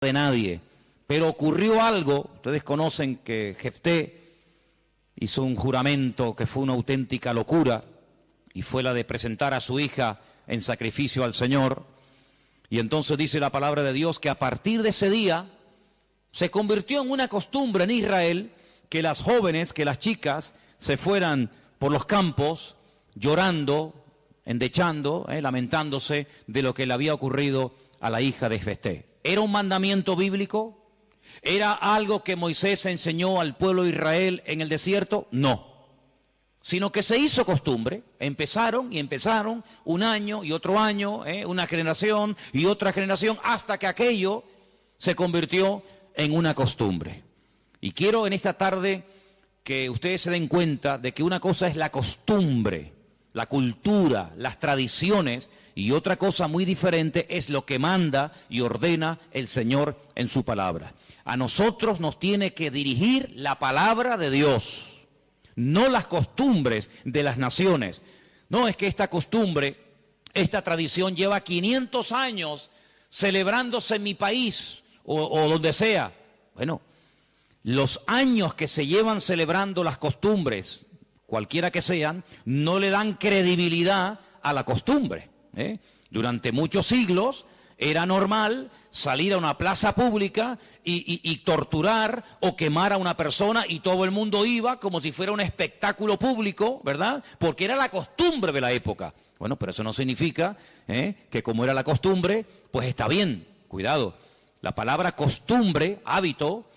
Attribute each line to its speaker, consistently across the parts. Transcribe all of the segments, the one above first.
Speaker 1: de nadie. Pero ocurrió algo, ustedes conocen que Jefté hizo un juramento que fue una auténtica locura, y fue la de presentar a su hija en sacrificio al Señor. Y entonces dice la palabra de Dios que a partir de ese día se convirtió en una costumbre en Israel que las jóvenes, que las chicas se fueran por los campos llorando, endechando, lamentándose de lo que le había ocurrido a la hija de Jefté. ¿Era un mandamiento bíblico? ¿Era algo que Moisés enseñó al pueblo de Israel en el desierto? No. Sino que se hizo costumbre. Empezaron un año y otro año, una generación y otra generación, hasta que aquello se convirtió en una costumbre. Y quiero en esta tarde que ustedes se den cuenta de que una cosa es la costumbre, la cultura, las tradiciones, y otra cosa muy diferente es lo que manda y ordena el Señor en su palabra. A nosotros nos tiene que dirigir la palabra de Dios, no las costumbres de las naciones. No es que esta costumbre, esta tradición lleva 500 años celebrándose en mi país o donde sea. Bueno, los años que se llevan celebrando las costumbres, cualquiera que sean, no le dan credibilidad a la costumbre. Durante muchos siglos era normal salir a una plaza pública y torturar o quemar a una persona, y todo el mundo iba como si fuera un espectáculo público, ¿verdad? Porque era la costumbre de la época. Bueno, pero eso no significa que como era la costumbre, pues está bien. Cuidado, la palabra costumbre, hábito,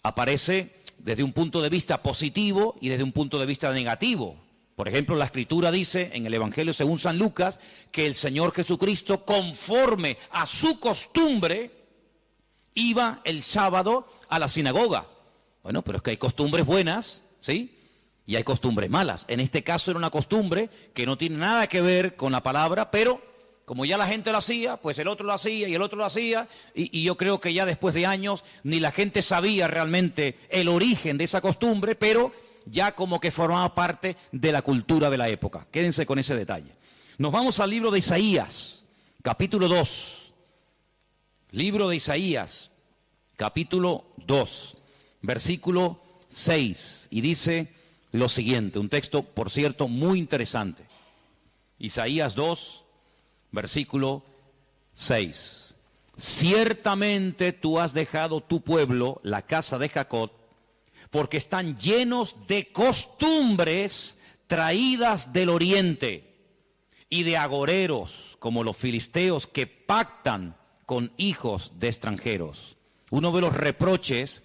Speaker 1: aparece desde un punto de vista positivo y desde un punto de vista negativo. Por ejemplo, la Escritura dice en el Evangelio según San Lucas que el Señor Jesucristo, conforme a su costumbre, iba el sábado a la sinagoga. Bueno, pero es que hay costumbres buenas, ¿sí? Y hay costumbres malas. En este caso era una costumbre que no tiene nada que ver con la palabra, pero como ya la gente lo hacía, pues el otro lo hacía y el otro lo hacía, y yo creo que ya después de años ni la gente sabía realmente el origen de esa costumbre, pero ya como que formaba parte de la cultura de la época. Quédense con ese detalle. Nos vamos al libro de Isaías, capítulo 2. Libro de Isaías, capítulo 2, versículo 6. Y dice lo siguiente, un texto, por cierto, muy interesante. Isaías 2, versículo 6. Ciertamente tú has dejado tu pueblo, la casa de Jacob, porque están llenos de costumbres traídas del oriente y de agoreros, como los filisteos que pactan con hijos de extranjeros. Uno de los reproches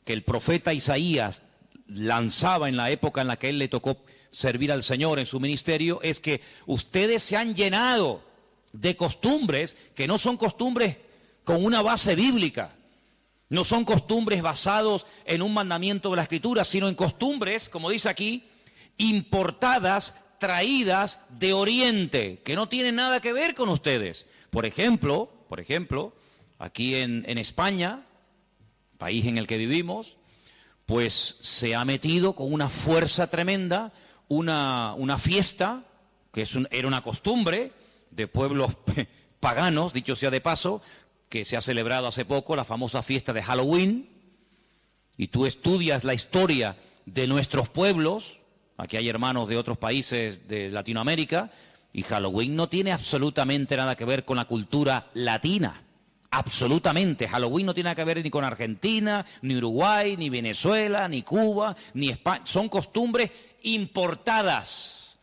Speaker 1: que el profeta Isaías lanzaba en la época en la que él le tocó servir al Señor en su ministerio es que ustedes se han llenado de costumbres que no son costumbres con una base bíblica. No son costumbres basados en un mandamiento de la Escritura, sino en costumbres, como dice aquí, importadas, traídas de Oriente, que no tienen nada que ver con ustedes. Por ejemplo, aquí en España, país en el que vivimos, pues se ha metido con una fuerza tremenda una fiesta, que era una costumbre de pueblos paganos, dicho sea de paso, que se ha celebrado hace poco, la famosa fiesta de Halloween, y tú estudias la historia de nuestros pueblos, aquí hay hermanos de otros países de Latinoamérica, y Halloween no tiene absolutamente nada que ver con la cultura latina, absolutamente. Halloween no tiene nada que ver ni con Argentina, ni Uruguay, ni Venezuela, ni Cuba, ni España, son costumbres importadas,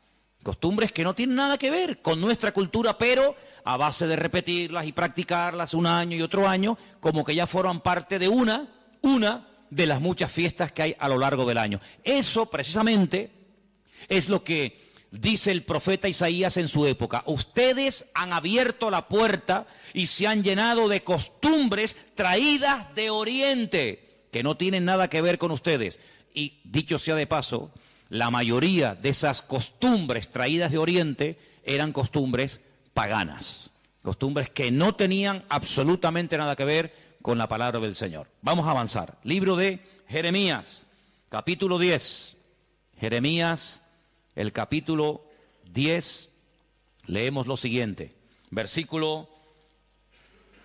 Speaker 1: costumbres que no tienen nada que ver con nuestra cultura, pero a base de repetirlas y practicarlas un año y otro año, como que ya forman parte de una de las muchas fiestas que hay a lo largo del año. Eso precisamente es lo que dice el profeta Isaías en su época. Ustedes han abierto la puerta y se han llenado de costumbres traídas de Oriente, que no tienen nada que ver con ustedes. Y dicho sea de paso, la mayoría de esas costumbres traídas de Oriente eran costumbres paganas, costumbres que no tenían absolutamente nada que ver con la palabra del Señor. Vamos a avanzar. Libro de Jeremías, capítulo 10. Jeremías, el capítulo 10, leemos lo siguiente, versículo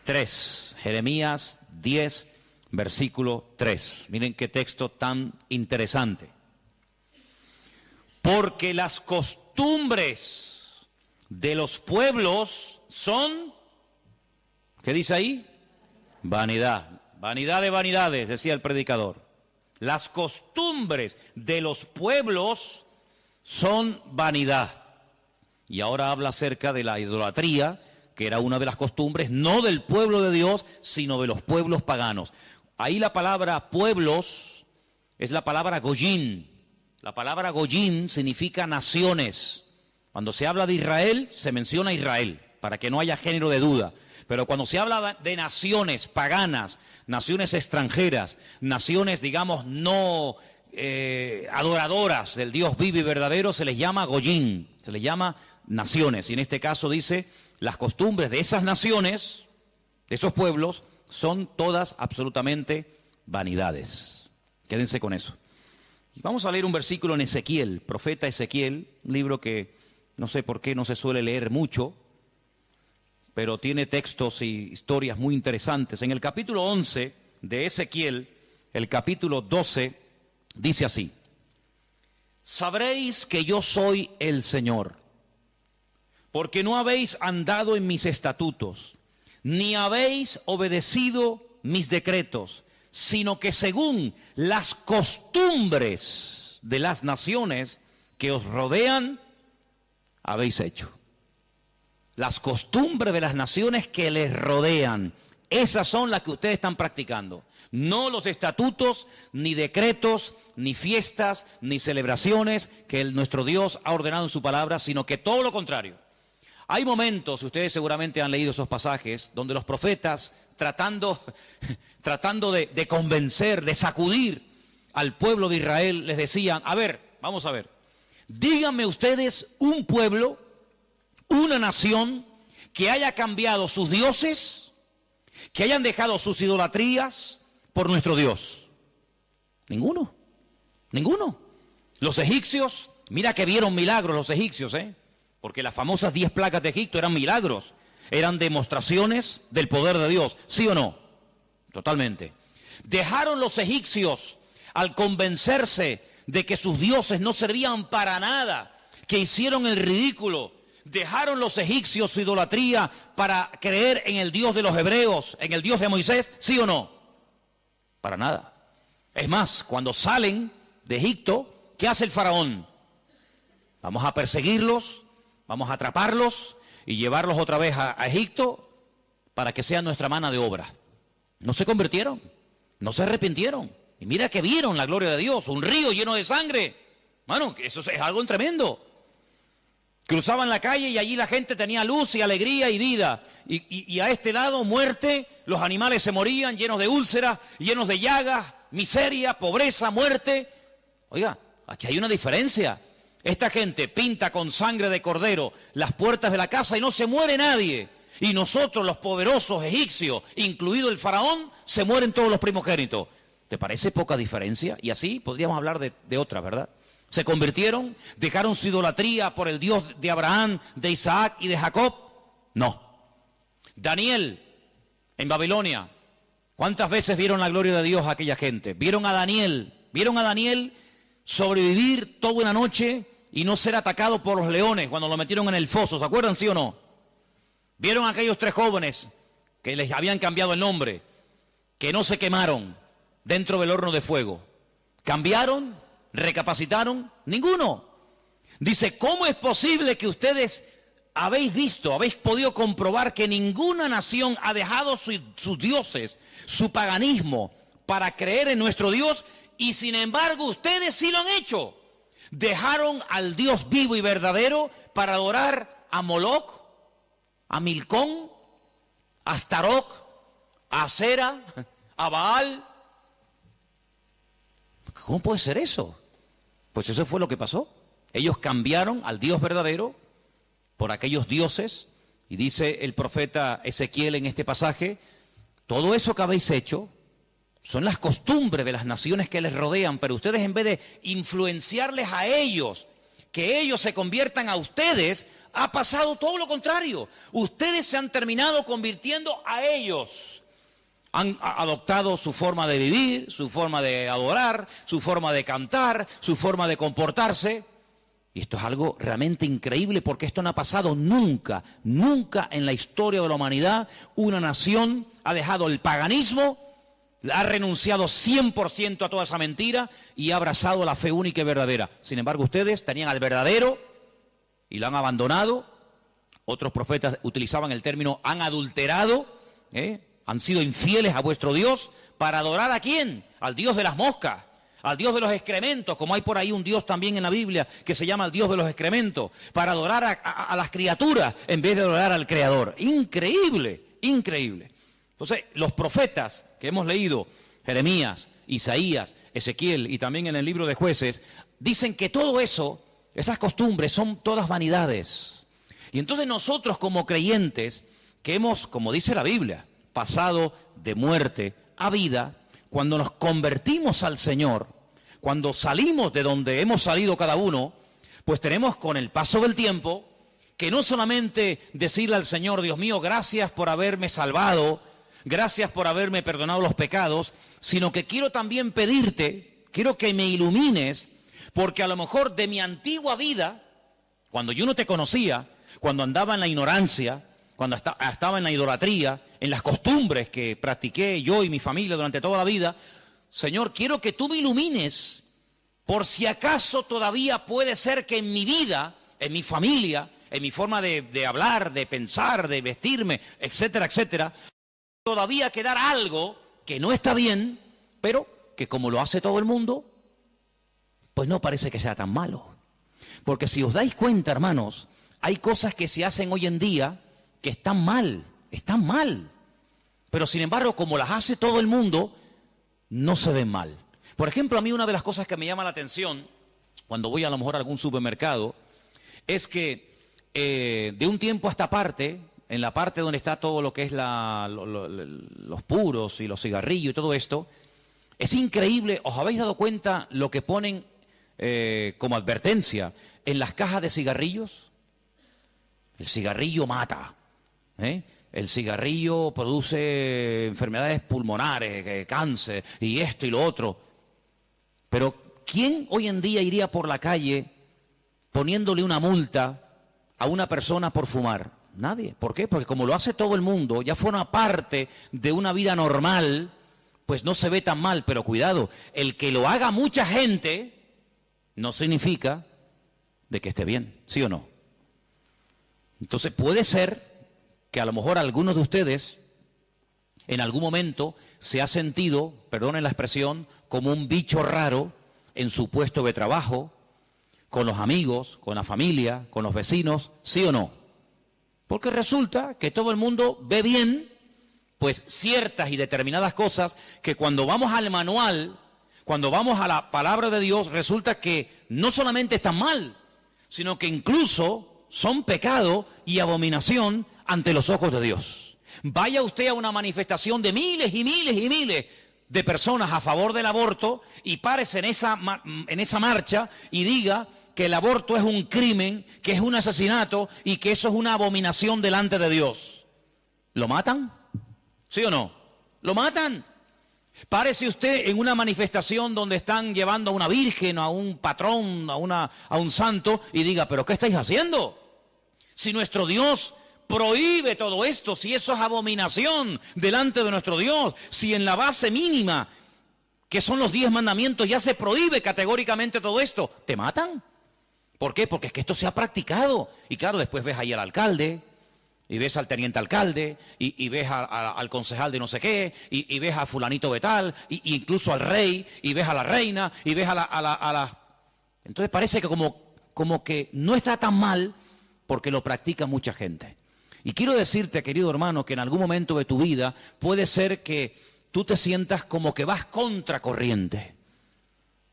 Speaker 1: 3. Jeremías 10, versículo 3. Miren qué texto tan interesante. Porque las costumbres de los pueblos son, ¿qué dice ahí? Vanidad. Vanidad de vanidades, decía el predicador. Las costumbres de los pueblos son vanidad. Y ahora habla acerca de la idolatría, que era una de las costumbres, no del pueblo de Dios, sino de los pueblos paganos. Ahí la palabra pueblos es la palabra goyín. La palabra goyín significa naciones. Cuando se habla de Israel, se menciona Israel, para que no haya género de duda. Pero cuando se habla de naciones paganas, naciones extranjeras, naciones, digamos, no adoradoras del Dios vivo y verdadero, se les llama goyín, se les llama naciones. Y en este caso dice, las costumbres de esas naciones, de esos pueblos, son todas absolutamente vanidades. Quédense con eso. Vamos a leer un versículo en Ezequiel, profeta Ezequiel, un libro que no sé por qué no se suele leer mucho, pero tiene textos y historias muy interesantes. En el capítulo 11 de Ezequiel, el capítulo 12, dice así: sabréis que yo soy el Señor, porque no habéis andado en mis estatutos, ni habéis obedecido mis decretos, sino que según las costumbres de las naciones que os rodean, habéis hecho. Las costumbres de las naciones que les rodean, esas son las que ustedes están practicando. No los estatutos, ni decretos, ni fiestas, ni celebraciones que nuestro Dios ha ordenado en su palabra, sino que todo lo contrario. Hay momentos, ustedes seguramente han leído esos pasajes, donde los profetas, tratando de convencer, de sacudir al pueblo de Israel, les decían, a ver, vamos a ver, díganme ustedes un pueblo, una nación que haya cambiado sus dioses, que hayan dejado sus idolatrías por nuestro Dios. Ninguno, ninguno. Los egipcios, mira que vieron milagros los egipcios, porque las famosas 10 plagas de Egipto eran milagros, eran demostraciones del poder de Dios, ¿sí o no? Totalmente. Dejaron los egipcios al convencerse de que sus dioses no servían para nada, que hicieron el ridículo. Dejaron los egipcios su idolatría para creer en el Dios de los hebreos, en el Dios de Moisés, ¿sí o no? Para nada. Es más, cuando salen de Egipto, ¿qué hace el faraón? Vamos a perseguirlos, vamos a atraparlos y llevarlos otra vez a Egipto para que sean nuestra mano de obra. No se convirtieron, no se arrepintieron. Y mira que vieron la gloria de Dios, un río lleno de sangre. Bueno, eso es algo tremendo. Cruzaban la calle y allí la gente tenía luz y alegría y vida. Y a este lado, muerte, los animales se morían llenos de úlceras, llenos de llagas, miseria, pobreza, muerte. Oiga, aquí hay una diferencia. Esta gente pinta con sangre de cordero las puertas de la casa y no se muere nadie. Y nosotros, los poderosos egipcios, incluido el faraón, se mueren todos los primogénitos. ¿Te parece poca diferencia? Y así podríamos hablar de otra, ¿verdad? Se convirtieron, dejaron su idolatría por el Dios de Abraham, de Isaac y de Jacob. No. Daniel, en Babilonia, ¿cuántas veces vieron la gloria de Dios a aquella gente? Vieron a Daniel sobrevivir toda una noche y no ser atacado por los leones cuando lo metieron en el foso. ¿Se acuerdan, sí o no? Vieron a aquellos 3 jóvenes que les habían cambiado el nombre, que no se quemaron dentro del horno de fuego. ¿Cambiaron? ¿Recapacitaron? Ninguno. Dice, ¿cómo es posible que ustedes habéis podido comprobar que ninguna nación ha dejado sus dioses, su paganismo, para creer en nuestro Dios, y sin embargo ustedes sí lo han hecho? Dejaron al Dios vivo y verdadero para adorar a Moloch, a Milcón, a Astaroth, a Acera, a Baal. ¿Cómo puede ser eso? Pues eso fue lo que pasó. Ellos cambiaron al Dios verdadero por aquellos dioses, y dice el profeta Ezequiel en este pasaje, todo eso que habéis hecho son las costumbres de las naciones que les rodean, pero ustedes en vez de influenciarles a ellos que ellos se conviertan a ustedes, ha pasado todo lo contrario. Ustedes se han terminado convirtiendo a ellos. Han adoptado su forma de vivir, su forma de adorar, su forma de cantar, su forma de comportarse. Y esto es algo realmente increíble porque esto no ha pasado nunca, nunca en la historia de la humanidad. Una nación ha dejado el paganismo, ha renunciado 100% a toda esa mentira y ha abrazado la fe única y verdadera. Sin embargo, ustedes tenían al verdadero y lo han abandonado. Otros profetas utilizaban el término han adulterado, han sido infieles a vuestro Dios. ¿Para adorar a quién? Al Dios de las moscas, al Dios de los excrementos, como hay por ahí un Dios también en la Biblia que se llama el Dios de los excrementos, para adorar a las criaturas en vez de adorar al Creador. Increíble, increíble. Entonces, los profetas que hemos leído, Jeremías, Isaías, Ezequiel y también en el libro de Jueces, dicen que todo eso, esas costumbres son todas vanidades. Y entonces nosotros como creyentes, que hemos, como dice la Biblia, pasado de muerte a vida, cuando nos convertimos al Señor, cuando salimos de donde hemos salido cada uno, pues tenemos con el paso del tiempo que no solamente decirle al Señor, Dios mío, gracias por haberme salvado, gracias por haberme perdonado los pecados, sino que quiero también pedirte, quiero que me ilumines, porque a lo mejor de mi antigua vida, cuando yo no te conocía, cuando andaba en la ignorancia, cuando estaba en la idolatría, en las costumbres que practiqué yo y mi familia durante toda la vida, Señor, quiero que tú me ilumines, por si acaso todavía puede ser que en mi vida, en mi familia, en mi forma de hablar, de pensar, de vestirme, etcétera, etcétera, todavía quedar algo que no está bien, pero que como lo hace todo el mundo, pues no parece que sea tan malo. Porque si os dais cuenta, hermanos, hay cosas que se hacen hoy en día que están mal, pero sin embargo, como las hace todo el mundo, no se ven mal. Por ejemplo, a mí una de las cosas que me llama la atención, cuando voy a lo mejor a algún supermercado, es que de un tiempo a esta parte, en la parte donde está todo lo que es los puros y los cigarrillos y todo esto, es increíble. ¿Os habéis dado cuenta lo que ponen como advertencia en las cajas de cigarrillos? El cigarrillo mata, el cigarrillo produce enfermedades pulmonares, cáncer y esto y lo otro. Pero ¿quién hoy en día iría por la calle poniéndole una multa a una persona por fumar? Nadie. ¿Por qué? Porque como lo hace todo el mundo, ya forma parte de una vida normal, pues no se ve tan mal. Pero cuidado, el que lo haga mucha gente no significa de que esté bien, ¿sí o no? Entonces puede ser que a lo mejor algunos de ustedes en algún momento se ha sentido, perdonen la expresión, como un bicho raro en su puesto de trabajo, con los amigos, con la familia, con los vecinos, ¿sí o no? Porque resulta que todo el mundo ve bien, pues ciertas y determinadas cosas que cuando vamos al manual, cuando vamos a la palabra de Dios, resulta que no solamente están mal, sino que incluso son pecado y abominación ante los ojos de Dios. Vaya usted a una manifestación de miles y miles y miles de personas a favor del aborto y párese en esa marcha y diga que el aborto es un crimen, que es un asesinato y que eso es una abominación delante de Dios. ¿Lo matan? ¿Sí o no? ¿Lo matan? Párese usted en una manifestación donde están llevando a una virgen, a un patrón, a un santo y diga, ¿pero qué estáis haciendo? Si nuestro Dios prohíbe todo esto, si eso es abominación delante de nuestro Dios, si en la base mínima, que son los 10 mandamientos, ya se prohíbe categóricamente todo esto, ¿te matan? ¿Por qué? Porque es que esto se ha practicado. Y claro, después ves ahí al alcalde, y ves al teniente alcalde, y ves al concejal de no sé qué, y ves a fulanito de tal, y incluso al rey, y ves a la reina, y ves a la... Entonces parece que como que no está tan mal porque lo practica mucha gente. Y quiero decirte, querido hermano, que en algún momento de tu vida puede ser que tú te sientas como que vas contracorriente,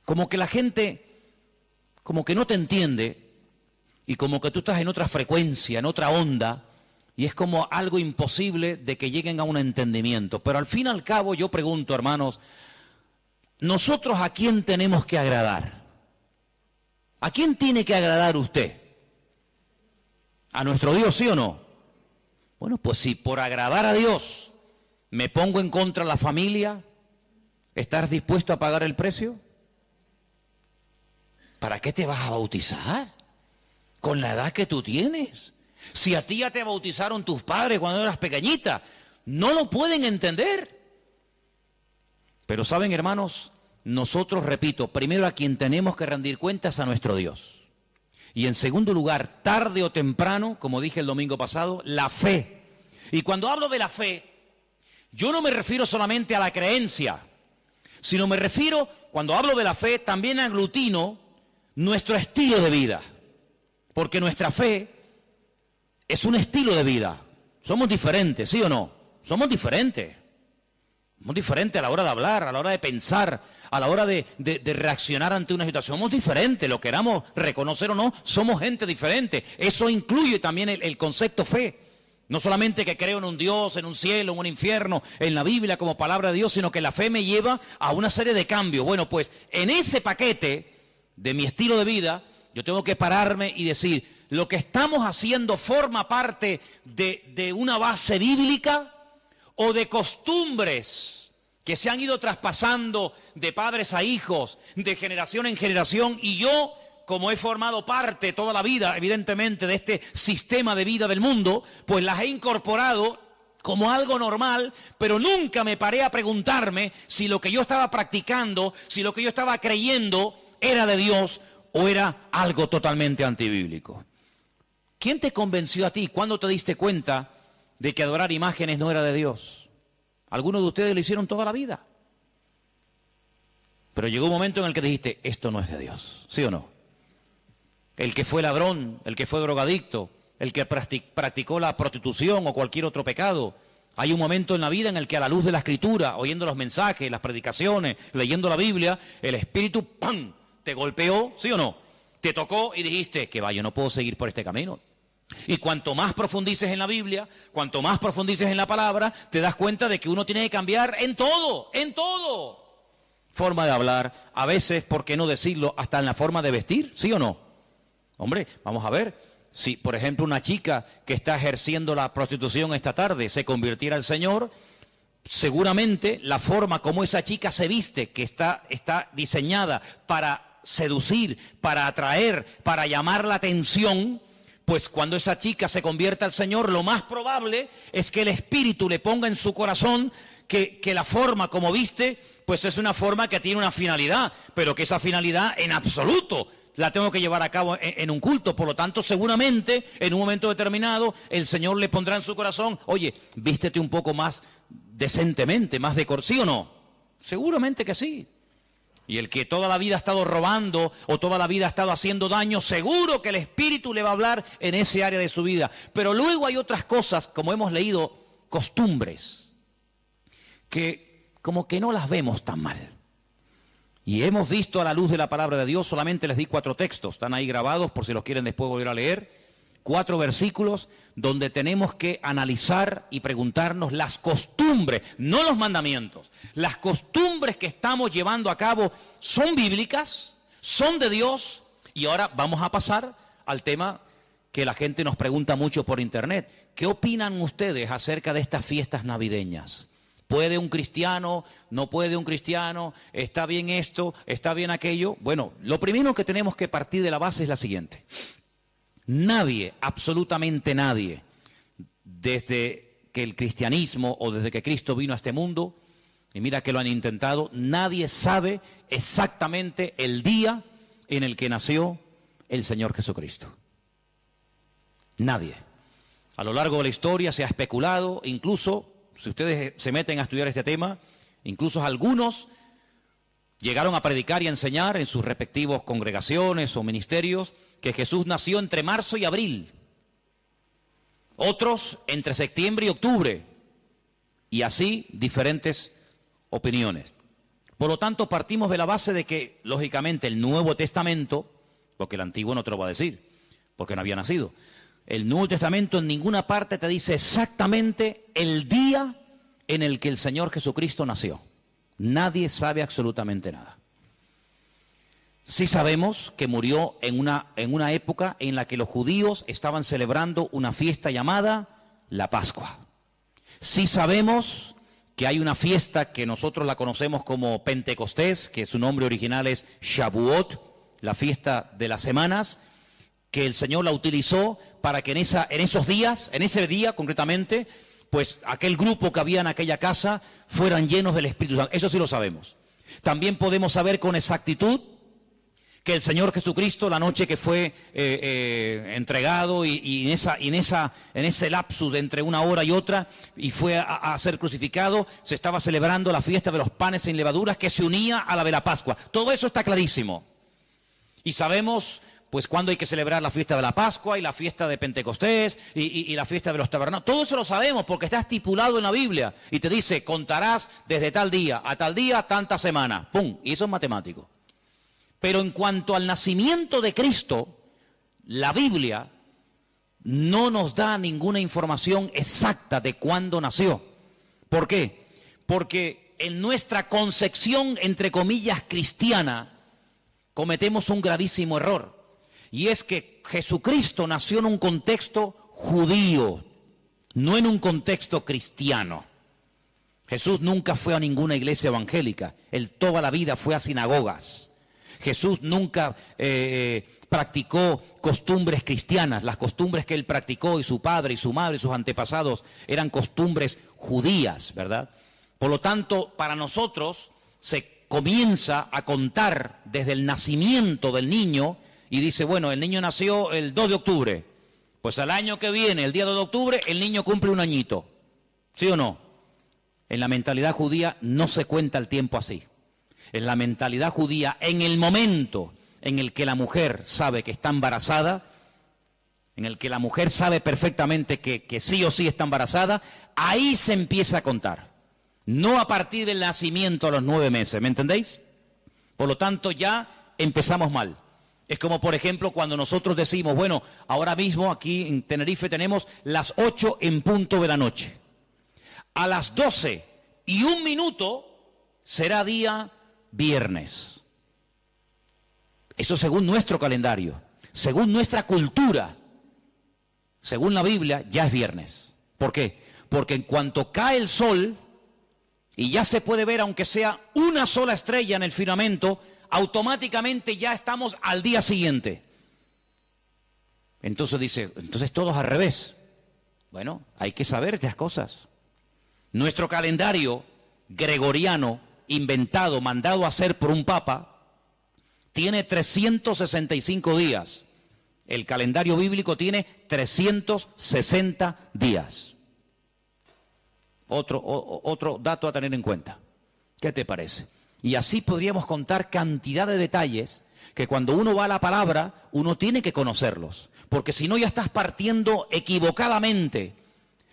Speaker 1: como que la gente como que no te entiende y como que tú estás en otra frecuencia, en otra onda, y es como algo imposible de que lleguen a un entendimiento. Pero al fin y al cabo yo pregunto, hermanos, ¿nosotros a quién tenemos que agradar? ¿A quién tiene que agradar usted? ¿A nuestro Dios, sí o no? Bueno, pues si por agradar a Dios me pongo en contra de la familia, ¿estás dispuesto a pagar el precio? ¿Para qué te vas a bautizar? Con la edad que tú tienes. Si a ti ya te bautizaron tus padres cuando eras pequeñita, no lo pueden entender. Pero saben, hermanos, nosotros, repito, primero a quien tenemos que rendir cuentas a nuestro Dios. Y en segundo lugar, tarde o temprano, como dije el domingo pasado, la fe. Y cuando hablo de la fe, yo no me refiero solamente a la creencia, sino me refiero, cuando hablo de la fe, también aglutino nuestro estilo de vida. Porque nuestra fe es un estilo de vida. Somos diferentes, ¿sí o no? Somos diferentes. Somos diferentes a la hora de hablar, a la hora de pensar, a la hora de reaccionar ante una situación. Somos diferentes, lo queramos reconocer o no, somos gente diferente. Eso incluye también el concepto fe. No solamente que creo en un Dios, en un cielo, en un infierno, en la Biblia como palabra de Dios, sino que la fe me lleva a una serie de cambios. Bueno, pues en ese paquete de mi estilo de vida, yo tengo que pararme y decir, lo que estamos haciendo forma parte de una base bíblica o de costumbres que se han ido traspasando de padres a hijos, de generación en generación, y yo, como he formado parte toda la vida, evidentemente, de este sistema de vida del mundo, pues las he incorporado como algo normal, pero nunca me paré a preguntarme si lo que yo estaba practicando, si lo que yo estaba creyendo era de Dios o era algo totalmente antibíblico. ¿Quién te convenció a ti? ¿Cuándo te diste cuenta de que adorar imágenes no era de Dios? Algunos de ustedes lo hicieron toda la vida. Pero llegó un momento en el que dijiste, esto no es de Dios, ¿sí o no? El que fue ladrón, el que fue drogadicto, el que practicó la prostitución o cualquier otro pecado. Hay un momento en la vida en el que a la luz de la Escritura, oyendo los mensajes, las predicaciones, leyendo la Biblia, el Espíritu, ¡pam!, te golpeó, ¿sí o no? Te tocó y dijiste, que va, yo no puedo seguir por este camino. Y cuanto más profundices en la Biblia, cuanto más profundices en la palabra, te das cuenta de que uno tiene que cambiar en todo, en todo. Forma de hablar, a veces, ¿por qué no decirlo?, hasta en la forma de vestir, ¿sí o no? Hombre, vamos a ver, si por ejemplo una chica que está ejerciendo la prostitución esta tarde se convirtiera al Señor, seguramente la forma como esa chica se viste, que está diseñada para seducir, para atraer, para llamar la atención, pues cuando esa chica se convierta al Señor, lo más probable es que el Espíritu le ponga en su corazón que la forma como viste, pues es una forma que tiene una finalidad, pero que esa finalidad en absoluto la tengo que llevar a cabo en un culto. Por lo tanto, seguramente, en un momento determinado, el Señor le pondrá en su corazón, oye, vístete un poco más decentemente, más ¿sí o no? Seguramente que sí. Y el que toda la vida ha estado robando o toda la vida ha estado haciendo daño, seguro que el Espíritu le va a hablar en ese área de su vida. Pero luego hay otras cosas, como hemos leído, costumbres, que como que no las vemos tan mal. Y hemos visto a la luz de la palabra de Dios, solamente les di 4 textos, están ahí grabados por si los quieren después volver a leer. 4 versículos donde tenemos que analizar y preguntarnos las costumbres, no los mandamientos. Las costumbres que estamos llevando a cabo son bíblicas, son de Dios. Y ahora vamos a pasar al tema que la gente nos pregunta mucho por internet. ¿Qué opinan ustedes acerca de estas fiestas navideñas? ¿Puede un cristiano? ¿No puede un cristiano? ¿Está bien esto? ¿Está bien aquello? Bueno, lo primero que tenemos que partir de la base es la siguiente. Nadie, absolutamente nadie, desde que el cristianismo o desde que Cristo vino a este mundo, y mira que lo han intentado, nadie sabe exactamente el día en el que nació el Señor Jesucristo. Nadie. A lo largo de la historia se ha especulado, incluso, si ustedes se meten a estudiar este tema, incluso algunos llegaron a predicar y a enseñar en sus respectivos congregaciones o ministerios que Jesús nació entre marzo y abril. Otros entre septiembre y octubre. Y así diferentes opiniones. Por lo tanto, partimos de la base de que, lógicamente, el Nuevo Testamento, porque el Antiguo no te lo va a decir, porque no había nacido, el Nuevo Testamento en ninguna parte te dice exactamente el día en el que el Señor Jesucristo nació. Nadie sabe absolutamente nada. Sí sabemos que murió en una época en la que los judíos estaban celebrando una fiesta llamada la Pascua. Sí sabemos que hay una fiesta que nosotros la conocemos como Pentecostés, que su nombre original es Shavuot, la fiesta de las semanas, que el Señor la utilizó para que en ese día concretamente, pues aquel grupo que había en aquella casa fueran llenos del Espíritu Santo. Eso sí lo sabemos. También podemos saber con exactitud que el Señor Jesucristo, la noche que fue entregado y en ese lapsus de entre una hora y otra, y fue a ser crucificado, se estaba celebrando la fiesta de los panes sin levaduras que se unía a la de la Pascua. Todo eso está clarísimo. Y sabemos pues cuándo hay que celebrar la fiesta de la Pascua y la fiesta de Pentecostés y la fiesta de los tabernáculos. Todo eso lo sabemos porque está estipulado en la Biblia. Y te dice, contarás desde tal día a tal día, tanta semana. ¡Pum! Y eso es matemático. Pero en cuanto al nacimiento de Cristo, la Biblia no nos da ninguna información exacta de cuándo nació. ¿Por qué? Porque en nuestra concepción, entre comillas, cristiana, cometemos un gravísimo error. Y es que Jesucristo nació en un contexto judío, no en un contexto cristiano. Jesús nunca fue a ninguna iglesia evangélica, él toda la vida fue a sinagogas. Jesús nunca practicó costumbres cristianas. Las costumbres que él practicó, y su padre y su madre y sus antepasados, eran costumbres judías, ¿verdad? Por lo tanto, para nosotros se comienza a contar desde el nacimiento del niño y dice, bueno, el niño nació el 2 de octubre. Pues al año que viene, el día 2 de octubre, el niño cumple un añito. ¿Sí o no? En la mentalidad judía no se cuenta el tiempo así. En la mentalidad judía, en el momento en el que la mujer sabe que está embarazada, en el que la mujer sabe perfectamente que sí o sí está embarazada, ahí se empieza a contar. No a partir del nacimiento a los 9 meses, ¿me entendéis? Por lo tanto, ya empezamos mal. Es como, por ejemplo, cuando nosotros decimos, bueno, ahora mismo aquí en Tenerife tenemos las 8 en punto de la noche. A las 12:01 será día viernes. Eso según nuestro calendario, según nuestra cultura, según la Biblia, ya es viernes. ¿Por qué? Porque en cuanto cae el sol y ya se puede ver, aunque sea una sola estrella en el firmamento, automáticamente ya estamos al día siguiente. Entonces dice, entonces todo es al revés. Bueno, hay que saber estas cosas. Nuestro calendario gregoriano, inventado, mandado a hacer por un papa, tiene 365 días. El calendario bíblico tiene 360 días. Otro dato a tener en cuenta. ¿Qué te parece? Y así podríamos contar cantidad de detalles que cuando uno va a la palabra, uno tiene que conocerlos. Porque si no, ya estás partiendo equivocadamente.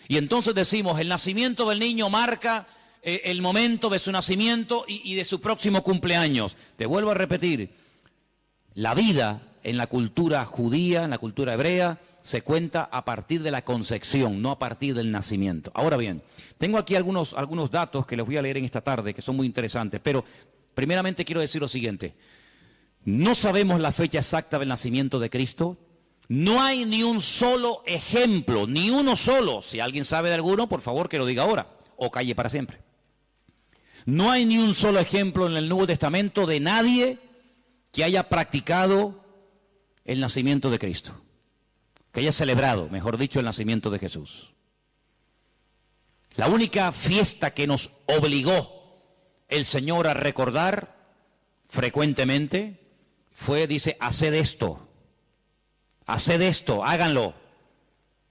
Speaker 1: Y entonces decimos, el nacimiento del niño marca el momento de su nacimiento y de su próximo cumpleaños. Te vuelvo a repetir, la vida en la cultura judía, en la cultura hebrea, se cuenta a partir de la concepción, no a partir del nacimiento. Ahora bien, tengo aquí algunos datos que les voy a leer en esta tarde, que son muy interesantes, pero primeramente quiero decir lo siguiente. No sabemos la fecha exacta del nacimiento de Cristo. No hay ni un solo ejemplo, ni uno solo. Si alguien sabe de alguno, por favor que lo diga ahora, o calle para siempre. No hay ni un solo ejemplo en el Nuevo Testamento de nadie que haya practicado el nacimiento de Cristo, que haya celebrado, mejor dicho, el nacimiento de Jesús. La única fiesta que nos obligó el Señor a recordar frecuentemente fue, dice, haced esto, háganlo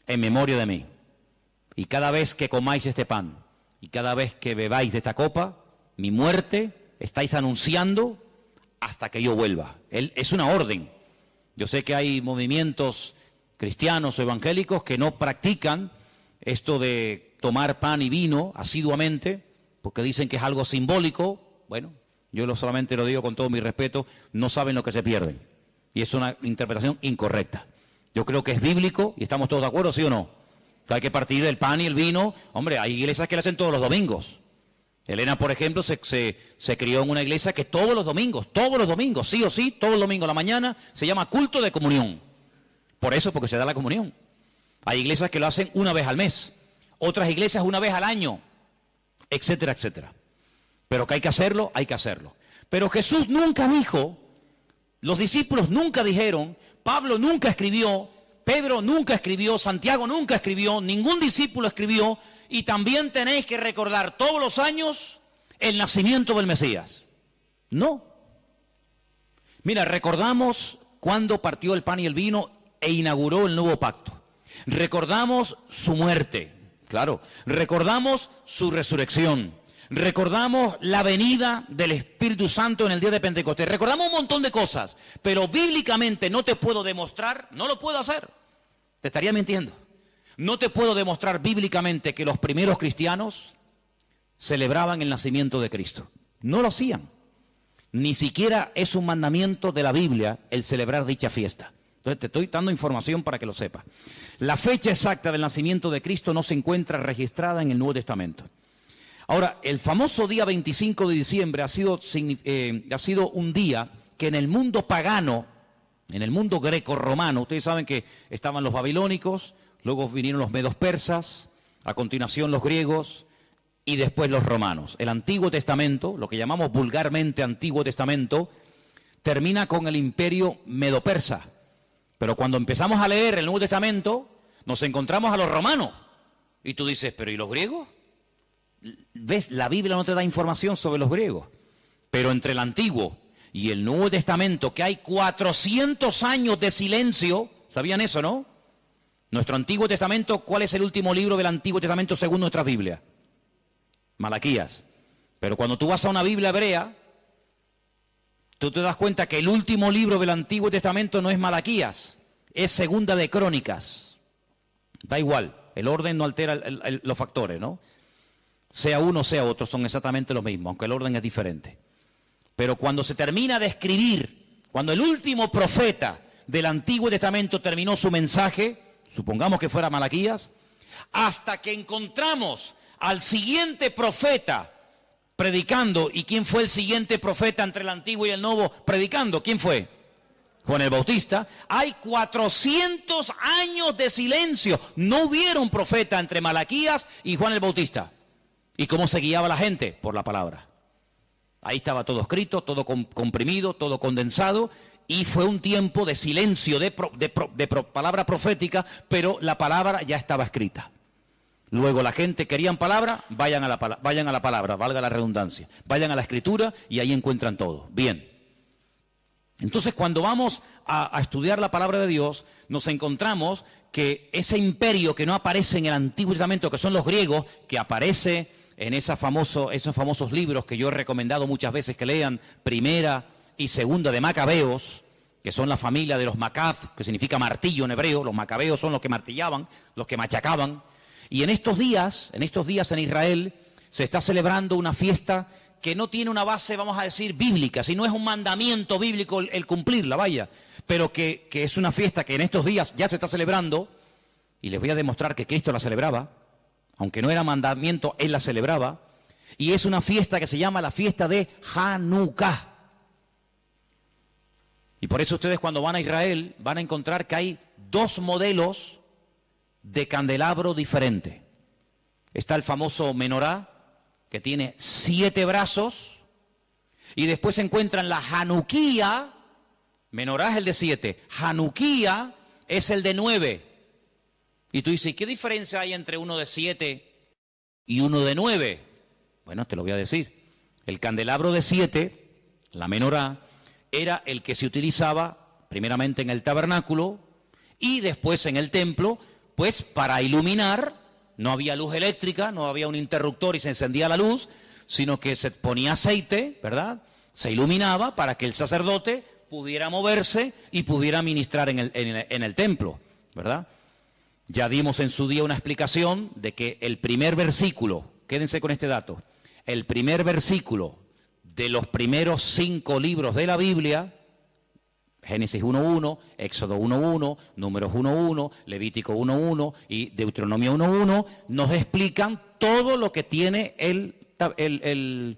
Speaker 1: en memoria de mí. Y cada vez que comáis este pan y cada vez que bebáis de esta copa, mi muerte estáis anunciando hasta que yo vuelva. Es una orden. Yo sé que hay movimientos cristianos o evangélicos que no practican esto de tomar pan y vino asiduamente, porque dicen que es algo simbólico. Bueno, yo solamente lo digo con todo mi respeto, no saben lo que se pierden. Y es una interpretación incorrecta. Yo creo que es bíblico y estamos todos de acuerdo, ¿sí o no? O sea, hay que partir el pan y el vino. Hombre, hay iglesias que lo hacen todos los domingos. Elena, por ejemplo, se crió en una iglesia que todos los domingos, sí o sí, todos los domingos a la mañana, se llama culto de comunión. Por eso, porque se da la comunión. Hay iglesias que lo hacen una vez al mes, otras iglesias una vez al año, etcétera, etcétera. Pero que hay que hacerlo, hay que hacerlo. Pero Jesús nunca dijo, los discípulos nunca dijeron, Pablo nunca escribió, Pedro nunca escribió, Santiago nunca escribió, ningún discípulo escribió, y también tenéis que recordar todos los años el nacimiento del Mesías. No. Mira, recordamos cuando partió el pan y el vino e inauguró el nuevo pacto. Recordamos su muerte, claro. Recordamos su resurrección. Recordamos la venida del Espíritu Santo en el día de Pentecostés. Recordamos un montón de cosas, pero bíblicamente no te puedo demostrar, no lo puedo hacer. Te estaría mintiendo. No te puedo demostrar bíblicamente que los primeros cristianos celebraban el nacimiento de Cristo. No lo hacían. Ni siquiera es un mandamiento de la Biblia el celebrar dicha fiesta. Entonces te estoy dando información para que lo sepas. La fecha exacta del nacimiento de Cristo no se encuentra registrada en el Nuevo Testamento. Ahora, el famoso día 25 de diciembre ha sido un día que en el mundo pagano, en el mundo greco-romano, ustedes saben que estaban los babilónicos, luego vinieron los medos persas, a continuación los griegos y después los romanos. El Antiguo Testamento, lo que llamamos vulgarmente Antiguo Testamento, termina con el imperio medo-persa. Pero cuando empezamos a leer el Nuevo Testamento, nos encontramos a los romanos. Y tú dices, ¿pero y los griegos? ¿Ves? La Biblia no te da información sobre los griegos. Pero entre el Antiguo y el Nuevo Testamento, que hay 400 años de silencio, ¿sabían eso, no? Nuestro Antiguo Testamento, ¿cuál es el último libro del Antiguo Testamento según nuestra Biblia? Malaquías. Pero cuando tú vas a una Biblia hebrea, tú te das cuenta que el último libro del Antiguo Testamento no es Malaquías, es Segunda de Crónicas. Da igual, el orden no altera los factores, ¿no? Sea uno, sea otro, son exactamente lo mismo, aunque el orden es diferente. Pero cuando se termina de escribir, cuando el último profeta del Antiguo Testamento terminó su mensaje, supongamos que fuera Malaquías, hasta que encontramos al siguiente profeta predicando. ¿Y quién fue el siguiente profeta entre el Antiguo y el Nuevo predicando? ¿Quién fue? Juan el Bautista. Hay 400 años de silencio. No hubieron profeta entre Malaquías y Juan el Bautista. ¿Y cómo se guiaba la gente? Por la palabra. Ahí estaba todo escrito, todo comprimido, todo condensado, y fue un tiempo de silencio, de palabra profética, pero la palabra ya estaba escrita. Luego la gente querían palabra, vayan a la palabra, valga la redundancia. Vayan a la escritura y ahí encuentran todo. Bien. Entonces cuando vamos a estudiar la palabra de Dios, nos encontramos que ese imperio que no aparece en el Antiguo Testamento, que son los griegos, que aparece en esos famosos libros que yo he recomendado muchas veces que lean, Primera y Segunda de Macabeos, que son la familia de los Macab, que significa martillo en hebreo. Los macabeos son los que martillaban, los que machacaban. Y en estos días en Israel se está celebrando una fiesta que no tiene una base, vamos a decir, bíblica, sino es un mandamiento bíblico el cumplirla, vaya, pero que es una fiesta que en estos días ya se está celebrando, y les voy a demostrar que Cristo la celebraba, aunque no era mandamiento, Él la celebraba, y es una fiesta que se llama la fiesta de Hanukkah. Y por eso ustedes cuando van a Israel van a encontrar que hay dos modelos de candelabro diferente. Está el famoso menorá, que tiene 7 brazos, y después se encuentran la Hanukkía. Menorá es el de 7, Hanukkía es el de 9. Y tú dices, ¿qué diferencia hay entre uno de 7 y uno de 9? Bueno, te lo voy a decir. El candelabro de 7, la menorá, era el que se utilizaba primeramente en el tabernáculo y después en el templo, pues para iluminar. No había luz eléctrica, no había un interruptor y se encendía la luz, sino que se ponía aceite, ¿verdad? Se iluminaba para que el sacerdote pudiera moverse y pudiera ministrar en el templo, ¿verdad? Ya dimos en su día una explicación de que el primer versículo, quédense con este dato, el primer versículo de los primeros 5 libros de la Biblia, Génesis 1.1, Éxodo 1.1, Números 1.1, Levítico 1.1 y Deuteronomio 1.1, nos explican todo lo que tiene el el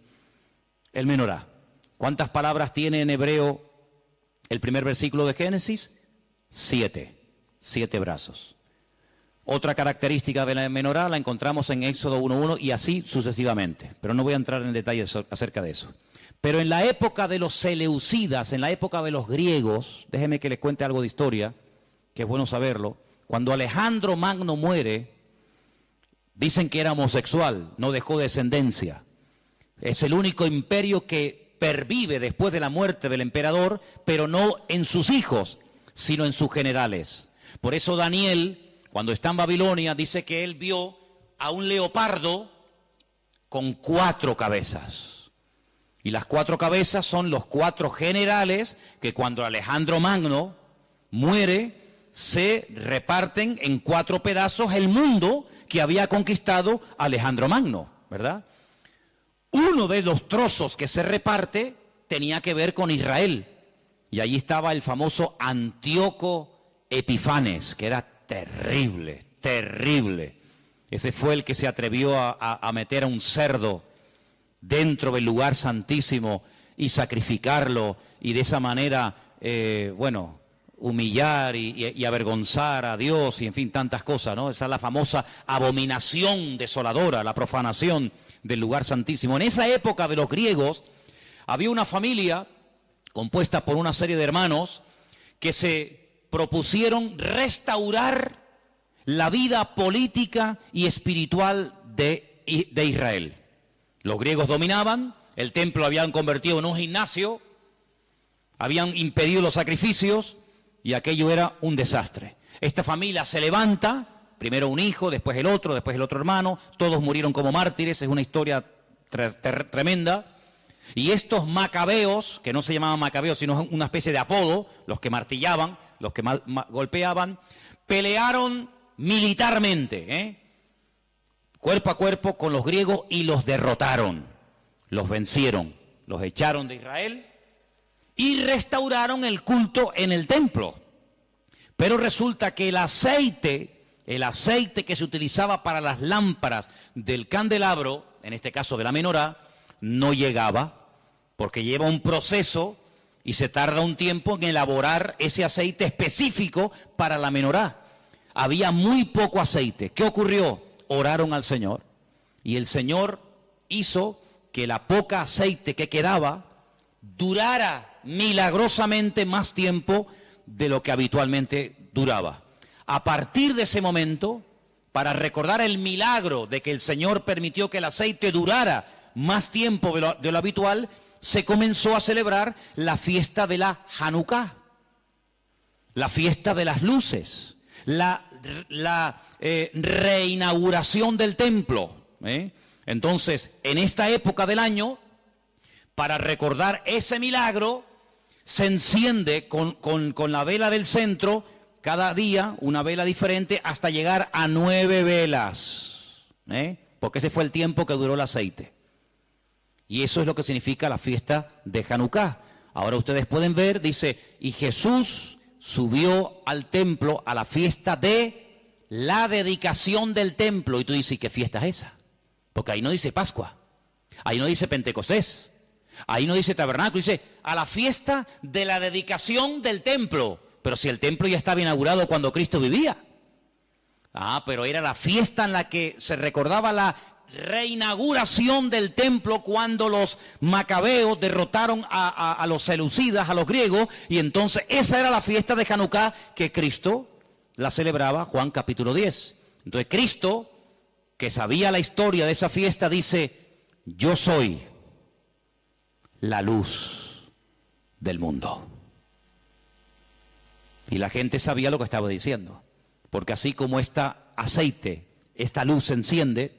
Speaker 1: menorá? ¿Cuántas palabras tiene en hebreo el primer versículo de Génesis? 7 brazos. Otra característica de la menorá la encontramos en Éxodo 1:1 y así sucesivamente, pero no voy a entrar en detalles acerca de eso. Pero en la época de los seleucidas, en la época de los griegos, déjeme que les cuente algo de historia, que es bueno saberlo. Cuando Alejandro Magno muere, dicen que era homosexual, no dejó descendencia. Es el único imperio que pervive después de la muerte del emperador, pero no en sus hijos, sino en sus generales. Por eso Daniel, cuando está en Babilonia, dice que él vio a un leopardo con 4 cabezas. Y las 4 cabezas son los 4 generales que cuando Alejandro Magno muere, se reparten en 4 pedazos el mundo que había conquistado Alejandro Magno, ¿verdad? Uno de los trozos que se reparte tenía que ver con Israel. Y allí estaba el famoso Antíoco Epifanes, que era terrible, terrible. Ese fue el que se atrevió a meter a un cerdo dentro del lugar santísimo y sacrificarlo y de esa manera, humillar y avergonzar a Dios y en fin, tantas cosas, ¿no? Esa es la famosa abominación desoladora, la profanación del lugar santísimo. En esa época de los griegos había una familia compuesta por una serie de hermanos que se propusieron restaurar la vida política y espiritual de Israel. Los griegos dominaban, el templo lo habían convertido en un gimnasio, habían impedido los sacrificios y aquello era un desastre. Esta familia se levanta, primero un hijo, después el otro hermano, todos murieron como mártires, es una historia tremenda. Y estos macabeos, que no se llamaban macabeos, sino una especie de apodo, los que martillaban, los que golpeaban, pelearon militarmente, cuerpo a cuerpo con los griegos y los derrotaron, los vencieron, los echaron de Israel y restauraron el culto en el templo. Pero resulta que el aceite que se utilizaba para las lámparas del candelabro, en este caso de la menorá, no llegaba, porque lleva un proceso y se tarda un tiempo en elaborar ese aceite específico para la menorá. Había muy poco aceite. ¿Qué ocurrió? Oraron al Señor y el Señor hizo que la poca aceite que quedaba durara milagrosamente más tiempo de lo que habitualmente duraba. A partir de ese momento, para recordar el milagro de que el Señor permitió que el aceite durara más tiempo de lo habitual, se comenzó a celebrar la fiesta de la Hanukkah, la fiesta de las luces, la reinauguración del templo. Entonces, en esta época del año, para recordar ese milagro, se enciende con la vela del centro, cada día una vela diferente, hasta llegar a 9 velas, porque ese fue el tiempo que duró el aceite. Y eso es lo que significa la fiesta de Hanukkah. Ahora ustedes pueden ver, dice, y Jesús subió al templo a la fiesta de la dedicación del templo. Y tú dices, ¿qué fiesta es esa? Porque ahí no dice Pascua, ahí no dice Pentecostés, ahí no dice tabernáculo, dice a la fiesta de la dedicación del templo. Pero si el templo ya estaba inaugurado cuando Cristo vivía. Pero era la fiesta en la que se recordaba la reinauguración del templo cuando los macabeos derrotaron a los seleucidas, a los griegos, y entonces esa era la fiesta de Hanukkah que Cristo la celebraba, Juan capítulo 10. Entonces Cristo, que sabía la historia de esa fiesta, dice, yo soy la luz del mundo. Y la gente sabía lo que estaba diciendo, porque así como este aceite, esta luz se enciende,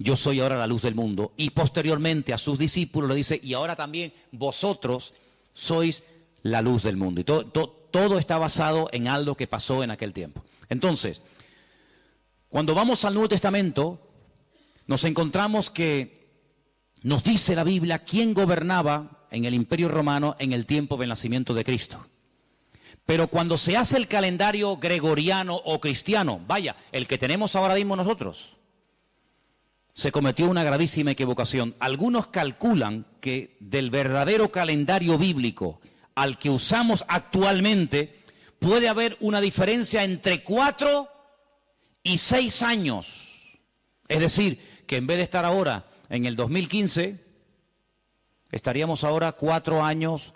Speaker 1: yo soy ahora la luz del mundo. Y posteriormente a sus discípulos le dice, y ahora también vosotros sois la luz del mundo. Y todo está basado en algo que pasó en aquel tiempo. Entonces, cuando vamos al Nuevo Testamento, nos encontramos que nos dice la Biblia quién gobernaba en el Imperio Romano en el tiempo del nacimiento de Cristo. Pero cuando se hace el calendario gregoriano o cristiano, vaya, el que tenemos ahora mismo nosotros, se cometió una gravísima equivocación. Algunos calculan que del verdadero calendario bíblico al que usamos actualmente puede haber una diferencia entre 4 y 6 años. Es decir, que en vez de estar ahora en el 2015, estaríamos ahora 4 años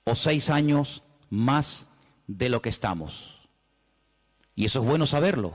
Speaker 1: o 6 años más de lo que estamos. Y eso es bueno saberlo,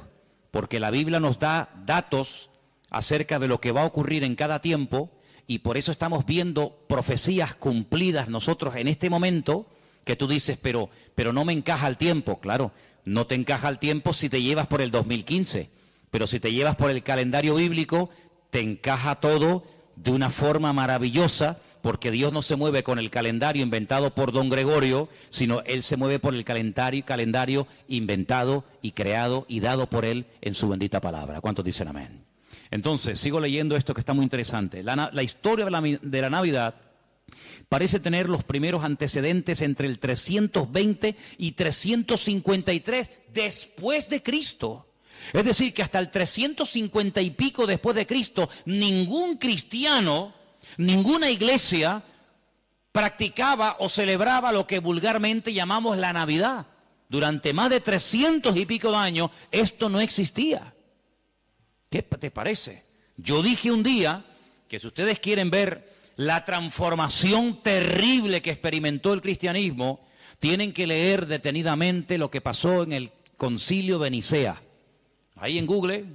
Speaker 1: porque la Biblia nos da datos acerca de lo que va a ocurrir en cada tiempo, y por eso estamos viendo profecías cumplidas nosotros en este momento, que tú dices, pero no me encaja el tiempo. Claro, no te encaja el tiempo si te llevas por el 2015, pero si te llevas por el calendario bíblico, te encaja todo de una forma maravillosa, porque Dios no se mueve con el calendario inventado por don Gregorio, sino Él se mueve por el calendario inventado y creado y dado por Él en su bendita palabra. ¿Cuántos dicen amén? Entonces, sigo leyendo esto que está muy interesante. La historia de la Navidad parece tener los primeros antecedentes entre el 320 y 353 después de Cristo. Es decir, que hasta el 350 y pico después de Cristo, ningún cristiano, ninguna iglesia practicaba o celebraba lo que vulgarmente llamamos la Navidad. Durante más de 300 y pico de años, esto no existía. ¿Qué te parece? Yo dije un día que si ustedes quieren ver la transformación terrible que experimentó el cristianismo, tienen que leer detenidamente lo que pasó en el Concilio de Nicea. Ahí en Google,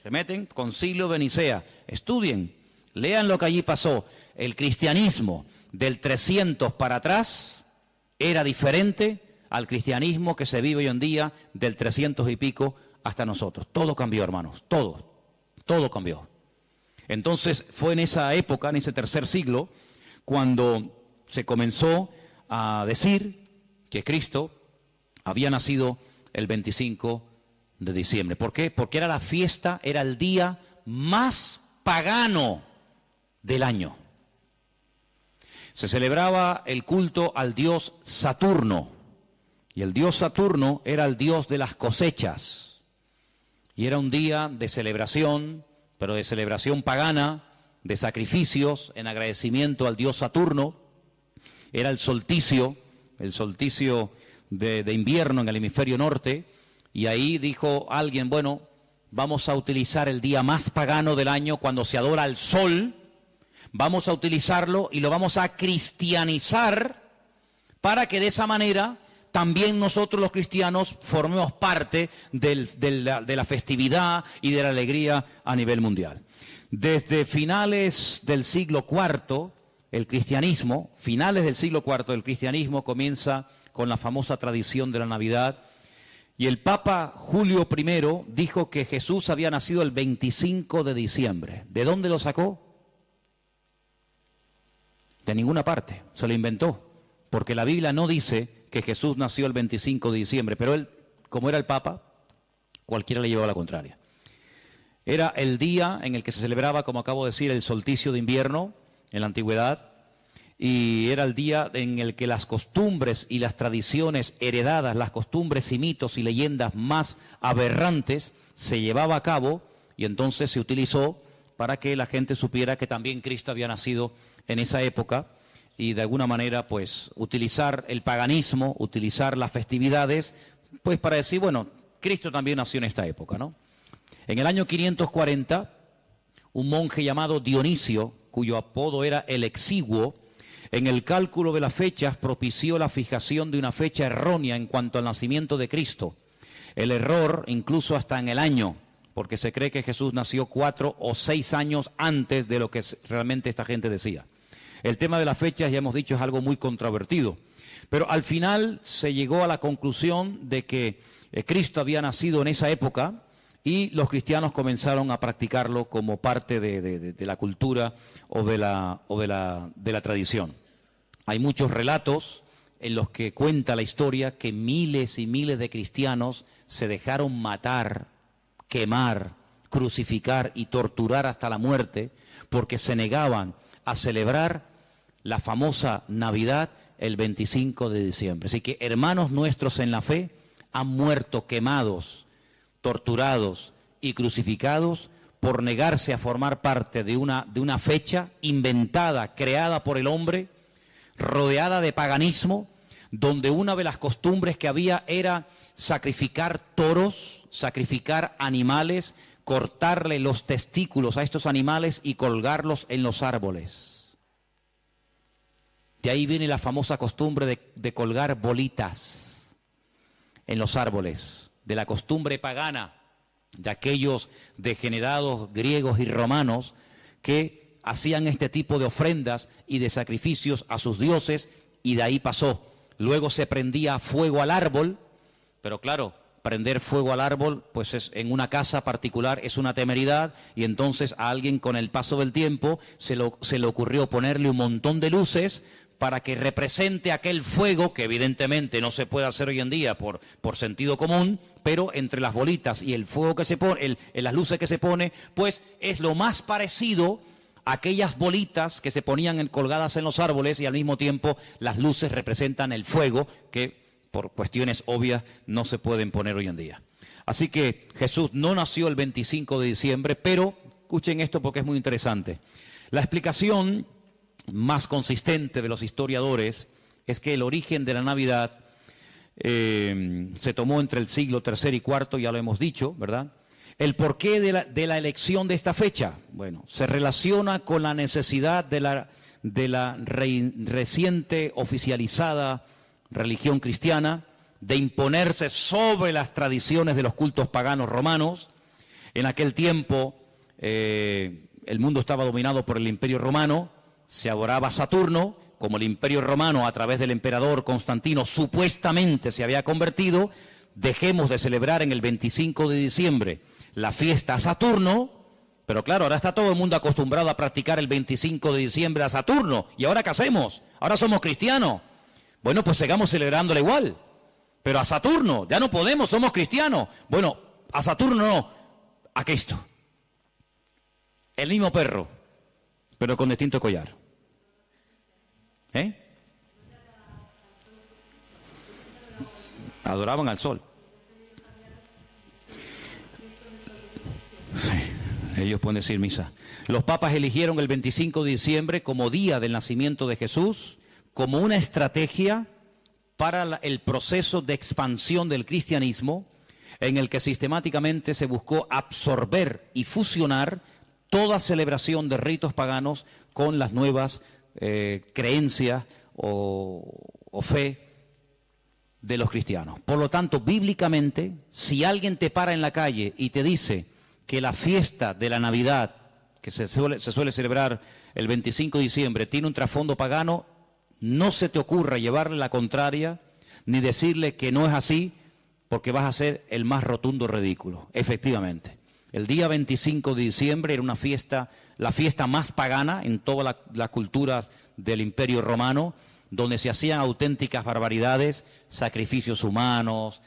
Speaker 1: se meten, Concilio de Nicea, estudien, lean lo que allí pasó. El cristianismo del 300 para atrás era diferente al cristianismo que se vive hoy en día del 300 y pico hasta nosotros. Todo cambió, hermanos, todo cambió. Entonces fue en esa época, en ese tercer siglo, cuando se comenzó a decir que Cristo había nacido el 25 de diciembre. ¿Por qué? Porque era la fiesta, era el día más pagano del año. Se celebraba el culto al dios Saturno, y el dios Saturno era el dios de las cosechas, y era un día de celebración, pero de celebración pagana, de sacrificios en agradecimiento al dios Saturno. Era el solsticio de invierno en el hemisferio norte, y ahí dijo alguien, bueno, vamos a utilizar el día más pagano del año cuando se adora al sol, vamos a utilizarlo y lo vamos a cristianizar para que de esa manera también nosotros los cristianos formemos parte de la festividad y de la alegría a nivel mundial. Desde finales del siglo IV, finales del siglo IV, el cristianismo comienza con la famosa tradición de la Navidad, y el Papa Julio I dijo que Jesús había nacido el 25 de diciembre. ¿De dónde lo sacó? De ninguna parte, se lo inventó, porque la Biblia no dice que Jesús nació el 25 de diciembre, pero él, como era el Papa, cualquiera le llevaba la contraria. Era el día en el que se celebraba, como acabo de decir, el solsticio de invierno en la antigüedad, y era el día en el que las costumbres y las tradiciones heredadas, las costumbres y mitos y leyendas más aberrantes se llevaba a cabo, y entonces se utilizó para que la gente supiera que también Cristo había nacido en esa época, y de alguna manera pues utilizar el paganismo, utilizar las festividades, pues para decir, bueno, Cristo también nació en esta época, ¿no? En el año 540, un monje llamado Dionisio, cuyo apodo era el Exiguo, en el cálculo de las fechas propició la fijación de una fecha errónea en cuanto al nacimiento de Cristo. El error incluso hasta en el año, porque se cree que Jesús nació 4 o 6 años antes de lo que realmente esta gente decía. El tema de las fechas, ya hemos dicho, es algo muy controvertido, pero al final se llegó a la conclusión de que Cristo había nacido en esa época, y los cristianos comenzaron a practicarlo como parte de la cultura o de la tradición. Hay muchos relatos en los que cuenta la historia que miles y miles de cristianos se dejaron matar, quemar, crucificar y torturar hasta la muerte porque se negaban a celebrar la famosa Navidad el 25 de diciembre. Así que hermanos nuestros en la fe han muerto quemados, torturados y crucificados por negarse a formar parte de una fecha inventada, creada por el hombre, rodeada de paganismo, donde una de las costumbres que había era sacrificar toros, sacrificar animales, cortarle los testículos a estos animales y colgarlos en los árboles. De ahí viene la famosa costumbre de colgar bolitas en los árboles, de la costumbre pagana de aquellos degenerados griegos y romanos que hacían este tipo de ofrendas y de sacrificios a sus dioses, y de ahí pasó. Luego se prendía fuego al árbol, pero claro, prender fuego al árbol, pues en una casa particular es una temeridad, y entonces a alguien con el paso del tiempo se le ocurrió ponerle un montón de luces para que represente aquel fuego, que evidentemente no se puede hacer hoy en día por sentido común, pero entre las bolitas y el fuego que se pone, las luces que se pone, pues es lo más parecido a aquellas bolitas que se ponían colgadas en los árboles, y al mismo tiempo las luces representan el fuego, que por cuestiones obvias no se pueden poner hoy en día. Así que Jesús no nació el 25 de diciembre, pero escuchen esto porque es muy interesante. La explicación más consistente de los historiadores es que el origen de la Navidad se tomó entre el siglo III y IV, ya lo hemos dicho, ¿verdad? El porqué de la elección de esta fecha, bueno, se relaciona con la necesidad de la reciente oficializada religión cristiana de imponerse sobre las tradiciones de los cultos paganos romanos. En aquel tiempo el mundo estaba dominado por el Imperio Romano, se adoraba a Saturno, como el Imperio Romano a través del emperador Constantino supuestamente se había convertido. Dejemos de celebrar en el 25 de diciembre la fiesta a Saturno, pero claro, ahora está todo el mundo acostumbrado a practicar el 25 de diciembre a Saturno. ¿Y ahora qué hacemos? Ahora somos cristianos. Bueno, pues sigamos celebrándole igual, pero a Saturno ya no podemos, somos cristianos. Bueno, a Saturno no, a Cristo. El mismo perro, pero con distinto collar. Adoraban al sol. Sí, ellos pueden decir misa. Los papas eligieron el 25 de diciembre como día del nacimiento de Jesús, como una estrategia para el proceso de expansión del cristianismo, en el que sistemáticamente se buscó absorber y fusionar toda celebración de ritos paganos con las nuevas creencias o fe de los cristianos. Por lo tanto, bíblicamente, si alguien te para en la calle y te dice que la fiesta de la Navidad, que se suele celebrar el 25 de diciembre, tiene un trasfondo pagano, no se te ocurra llevarle la contraria ni decirle que no es así, porque vas a ser el más rotundo ridículo. Efectivamente, el día 25 de diciembre era una fiesta, la fiesta más pagana en todas las culturas del Imperio Romano, donde se hacían auténticas barbaridades, sacrificios humanos,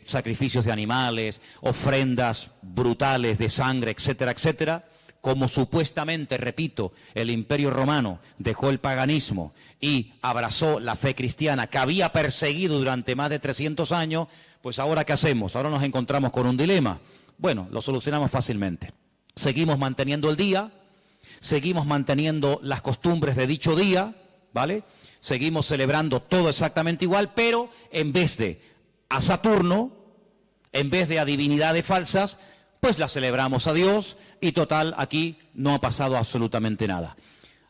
Speaker 1: sacrificios de animales, ofrendas brutales de sangre, etcétera, etcétera. Como supuestamente, repito, el Imperio Romano dejó el paganismo y abrazó la fe cristiana que había perseguido durante más de 300 años, pues ahora ¿qué hacemos? Ahora nos encontramos con un dilema. Bueno, lo solucionamos fácilmente. Seguimos manteniendo el día, seguimos manteniendo las costumbres de dicho día, ¿vale? Seguimos celebrando todo exactamente igual, pero en vez de a Saturno, en vez de a divinidades falsas, pues la celebramos a Dios, y total, aquí no ha pasado absolutamente nada.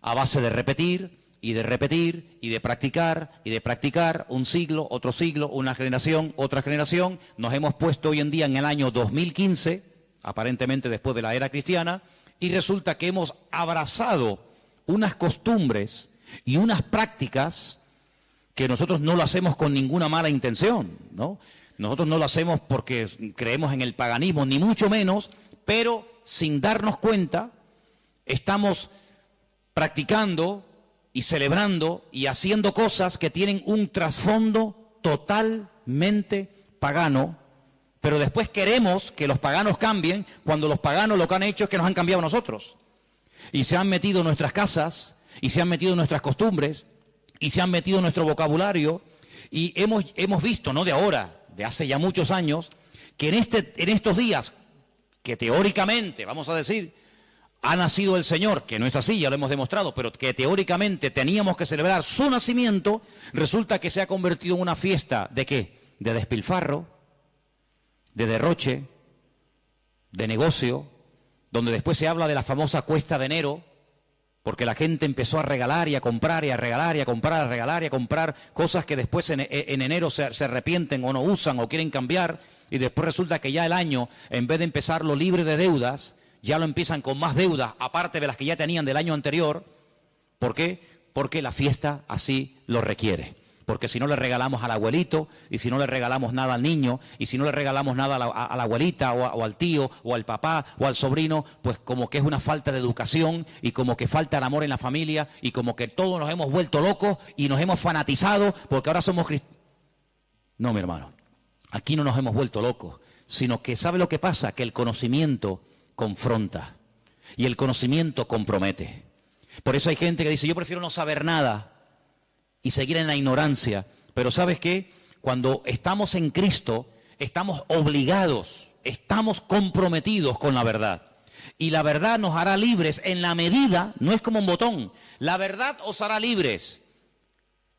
Speaker 1: A base de repetir y de repetir y de practicar, un siglo, otro siglo, una generación, otra generación, nos hemos puesto hoy en día en el año 2015, aparentemente después de la era cristiana, y resulta que hemos abrazado unas costumbres y unas prácticas que nosotros no lo hacemos con ninguna mala intención, ¿no? Nosotros no lo hacemos porque creemos en el paganismo, ni mucho menos, pero sin darnos cuenta estamos practicando y celebrando y haciendo cosas que tienen un trasfondo totalmente pagano, pero después queremos que los paganos cambien cuando los paganos lo que han hecho es que nos han cambiado a nosotros. Y se han metido en nuestras casas, y se han metido en nuestras costumbres, y se han metido en nuestro vocabulario, y hemos visto, no de ahora, de hace ya muchos años, que en estos días que teóricamente, vamos a decir, ha nacido el Señor, que no es así, ya lo hemos demostrado, pero que teóricamente teníamos que celebrar su nacimiento, resulta que se ha convertido en una fiesta ¿de qué? De despilfarro, de derroche, de negocio, donde después se habla de la famosa cuesta de enero, porque la gente empezó a regalar y a comprar y a regalar y a comprar, a regalar y a comprar cosas que después en enero se arrepienten o no usan o quieren cambiar, y después resulta que ya el año, en vez de empezarlo libre de deudas, ya lo empiezan con más deudas, aparte de las que ya tenían del año anterior. ¿Por qué? Porque la fiesta así lo requiere. Porque si no le regalamos al abuelito, y si no le regalamos nada al niño, y si no le regalamos nada a la abuelita, o al tío, o al papá, o al sobrino, pues como que es una falta de educación, y como que falta el amor en la familia, y como que todos nos hemos vuelto locos, y nos hemos fanatizado, porque ahora somos cristianos. No, mi hermano, aquí no nos hemos vuelto locos, sino que ¿sabe lo que pasa? Que el conocimiento confronta, y el conocimiento compromete. Por eso hay gente que dice, yo prefiero no saber nada, y seguir en la ignorancia. Pero ¿sabes qué? Cuando estamos en Cristo, estamos obligados, estamos comprometidos con la verdad. Y la verdad nos hará libres en la medida, no es como un botón, la verdad os hará libres.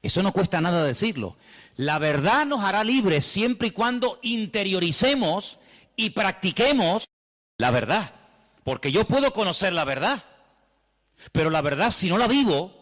Speaker 1: Eso no cuesta nada decirlo. La verdad nos hará libres siempre y cuando interioricemos y practiquemos la verdad. Porque yo puedo conocer la verdad, pero la verdad si no la vivo,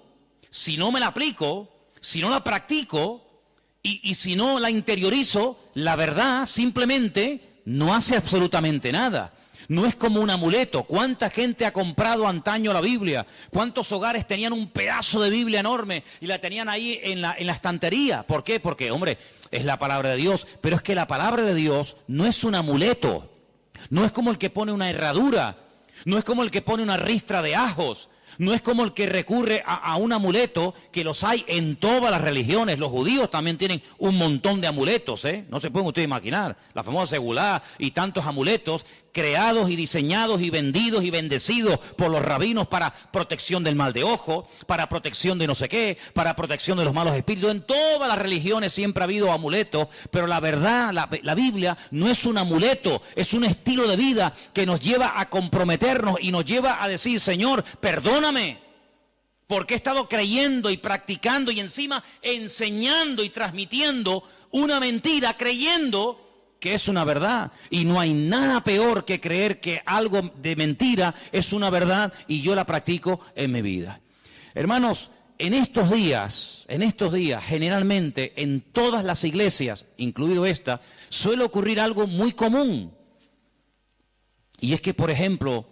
Speaker 1: si no me la aplico, si no la practico y si no la interiorizo, la verdad simplemente no hace absolutamente nada. No es como un amuleto. ¿Cuánta gente ha comprado antaño la Biblia? ¿Cuántos hogares tenían un pedazo de Biblia enorme y la tenían ahí en la estantería? ¿Por qué? Porque, hombre, es la palabra de Dios. Pero es que la palabra de Dios no es un amuleto. No es como el que pone una herradura. No es como el que pone una ristra de ajos. No es como el que recurre a un amuleto, que los hay en todas las religiones. Los judíos también tienen un montón de amuletos, ¿eh? No se pueden ustedes imaginar. La famosa segulá y tantos amuletos creados y diseñados y vendidos y bendecidos por los rabinos para protección del mal de ojo, para protección de no sé qué, para protección de los malos espíritus. En todas las religiones siempre ha habido amuletos, pero la verdad, la Biblia no es un amuleto, es un estilo de vida que nos lleva a comprometernos y nos lleva a decir, Señor, perdóname, porque he estado creyendo y practicando y encima enseñando y transmitiendo una mentira, creyendo que es una verdad. Y no hay nada peor que creer que algo de mentira es una verdad y yo la practico en mi vida. Hermanos, en estos días, generalmente en todas las iglesias, incluido esta, suele ocurrir algo muy común. Y es que, por ejemplo,